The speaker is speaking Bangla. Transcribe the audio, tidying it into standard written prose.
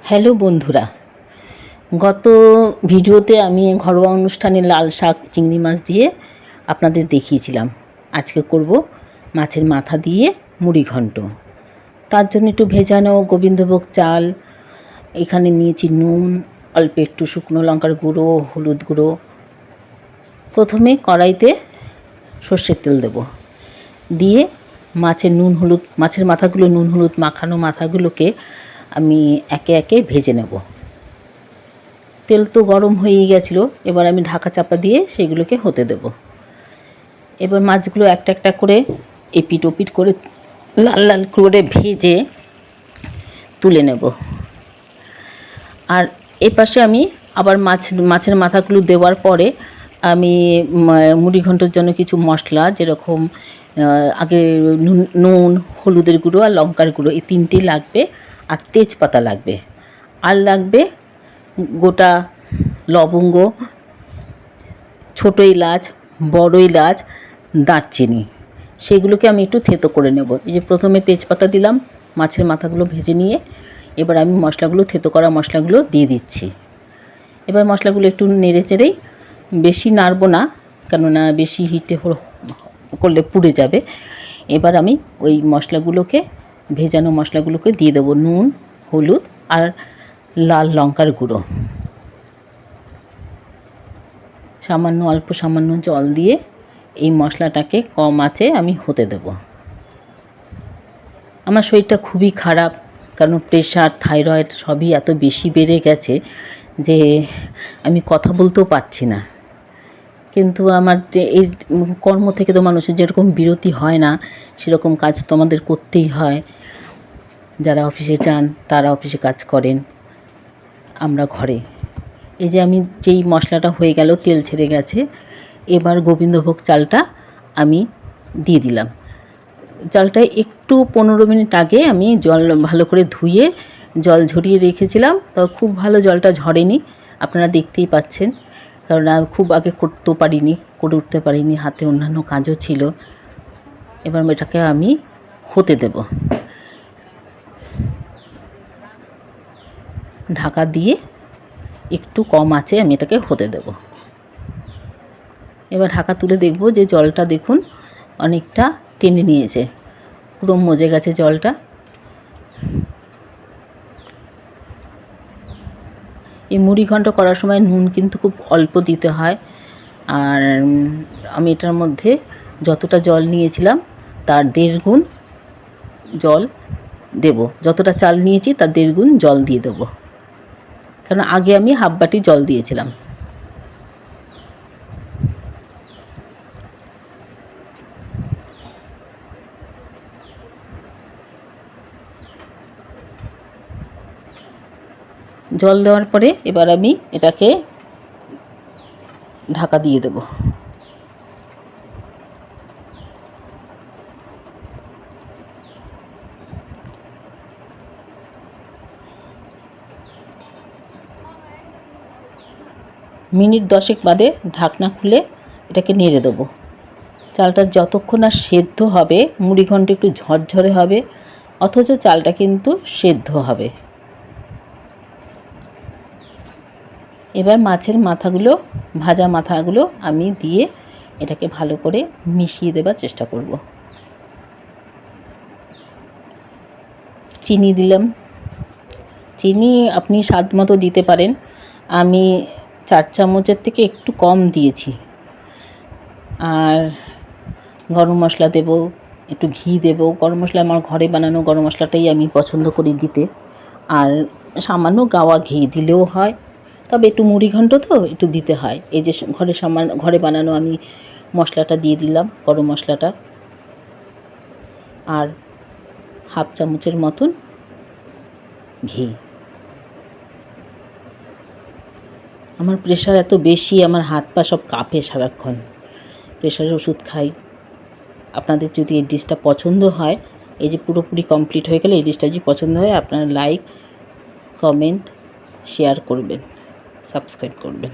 হ্যালো বন্ধুরা, গত ভিডিওতে আমি ঘরোয়া অনুষ্ঠানে লাল শাক চিংড়ি মাছ দিয়ে আপনাদের দেখিয়েছিলাম। আজকে করব মাছের মাথা দিয়ে মুড়ি ঘন্ট। তার জন্য একটু ভেজানো গোবিন্দভোগ চাল, এখানে নিয়েছি নুন, অল্প একটু শুকনো লঙ্কার গুঁড়ো, হলুদ গুঁড়ো। প্রথমে কড়াইতে সর্ষের তেল দেব, দিয়ে মাছের মাথাগুলো নুন হলুদ মাখানো মাথাগুলোকে আমি একে একে ভেজে নেব। তেল তো গরম হয়েই গেছিলো, এবার আমি ঢাকা চাপা দিয়ে সেগুলোকে হতে দেব। এবার মাছগুলো একটা একটা করে এপিট ওপিট করে লাল লাল করে ভেজে তুলে নেব। আর এপাশে আমি আবার মাছের মাথাগুলো দেওয়ার পরে আমি মুড়ি ঘন্টর জন্য কিছু মশলা, যেরকম আগে নুন হলুদের গুঁড়ো আর লঙ্কার গুঁড়ো, এই তিনটেই লাগবে। আর তেজপাতা লাগবে, আর লাগবে গোটা লবঙ্গ, ছোটো এলাচ, বড় এলাচ, দারচিনি। সেগুলোকে আমি একটু থেতো করে নেব। এই যে প্রথমে তেজপাতা দিলাম, মাছের মাথাগুলো ভেজে নিয়ে এবার আমি মশলাগুলো, থেতো করা মশলাগুলো দিয়ে দিচ্ছি। এবার মশলাগুলো একটু নেড়ে চেড়েই, বেশি নাড়ব না, কেননা বেশি হিটে করলে পুড়ে যাবে। এবার আমি ওই মশলাগুলোকে, ভেজানো মশলাগুলোকে দিয়ে দেবো, নুন হলুদ আর লাল লঙ্কার গুঁড়ো। অল্প সামান্য জল দিয়ে এই মশলাটাকে কম আঁচে আমি হতে দেব। আমার শরীরটা খুবই খারাপ, কারণ প্রেশার থাইরয়েড সবই এত বেশি বেড়ে গেছে যে আমি কথা বলতেও পারছি না। কিন্তু আমার যে এই কর্ম থেকে তো মানুষের যেরকম বিরতি হয় না, সেরকম কাজ তো আমাদের করতেই হয়। যারা অফিসে যান তারা অফিসে কাজ করেন, আমরা ঘরে। এই যে আমি যেই মশলাটা হয়ে গেল, তেল ছেড়ে গেছে, এবার গোবিন্দভোগ চালটা আমি দিয়ে দিলাম। চালটা একটু 15 মিনিট আগে আমি জল ভালো করে ধুয়ে জল ঝরিয়ে রেখেছিলাম, তো খুব ভালো জলটা ঝরেনি, আপনারা দেখতেই পাচ্ছেন। কারণ খুব আগে করে উঠতে পারিনি, হাতে অন্যান্য কাজও ছিল। এবার এটাকে আমি হতে দেব, ঢাকা দিয়ে একটু কম আঁচে আমি এটাকে হতে দেব। এবার ঢাকা তুলে দেখব যে জলটা দেখুন অনেকটা টেনে নিয়েছে, পুরো মজে গেছে জলটা। এই মুড়ি ঘন্ট করার সময় নুন কিন্তু খুব অল্প দিতে হয়। আর আমি এটার মধ্যে যতটা জল নিয়েছিলাম তার 1.5 গুণ জল দেব, যতটা চাল নিয়েছি তার 1.5 গুণ জল দিয়ে দেবো, কারণ আগে আমি হাফ বাটি জল দিয়েছিলাম। জল দেওয়ার পরে এবার আমি এটাকে ঢাকা দিয়ে দেব। মিনিট 10 বাদে ঢাকনা খুলে এটাকে নেড়ে দেবো। চালটা যতক্ষণ না সেদ্ধ হবে, মুড়ি ঘন্ট একটু ঝরঝরে হবে, অথচ চালটা কিন্তু সেদ্ধ হবে। এবার মাছের মাথাগুলো, ভাজা মাথাগুলো আমি দিয়ে এটাকে ভালো করে মিশিয়ে দেবার চেষ্টা করব। চিনি দিলাম, চিনি আপনি স্বাদ মতো দিতে পারেন। আমি 4 চামচের থেকে একটু কম দিয়েছি। আর গরম মশলা দেব, একটু ঘি দেব। গরম মশলা আমার ঘরে বানানো গরম মশলাটাই আমি পছন্দ করি দিতে। আর সামান্য গাওয়া ঘি দিলেও হয়, তবে একটু মুড়ি ঘন্ট তো একটু দিতে হয়। এই যে ঘরে বানানো আমি মশলাটা দিয়ে দিলাম, গরম মশলাটা। আর হাফ চামচের মতন ঘি। আমার প্রেশার এত বেশি, আমার হাত পা সব কাঁপে সারাক্ষণ, প্রেশারের ওষুধ খাই। আপনাদের যদি এই ডিশটা পছন্দ হয়, এই যে পুরোপুরি কমপ্লিট হয়ে গেলে, এই ডিশটা যদি পছন্দ হয়, আপনারা লাইক কমেন্ট শেয়ার করবেন, সাবস্ক্রাইব করবেন।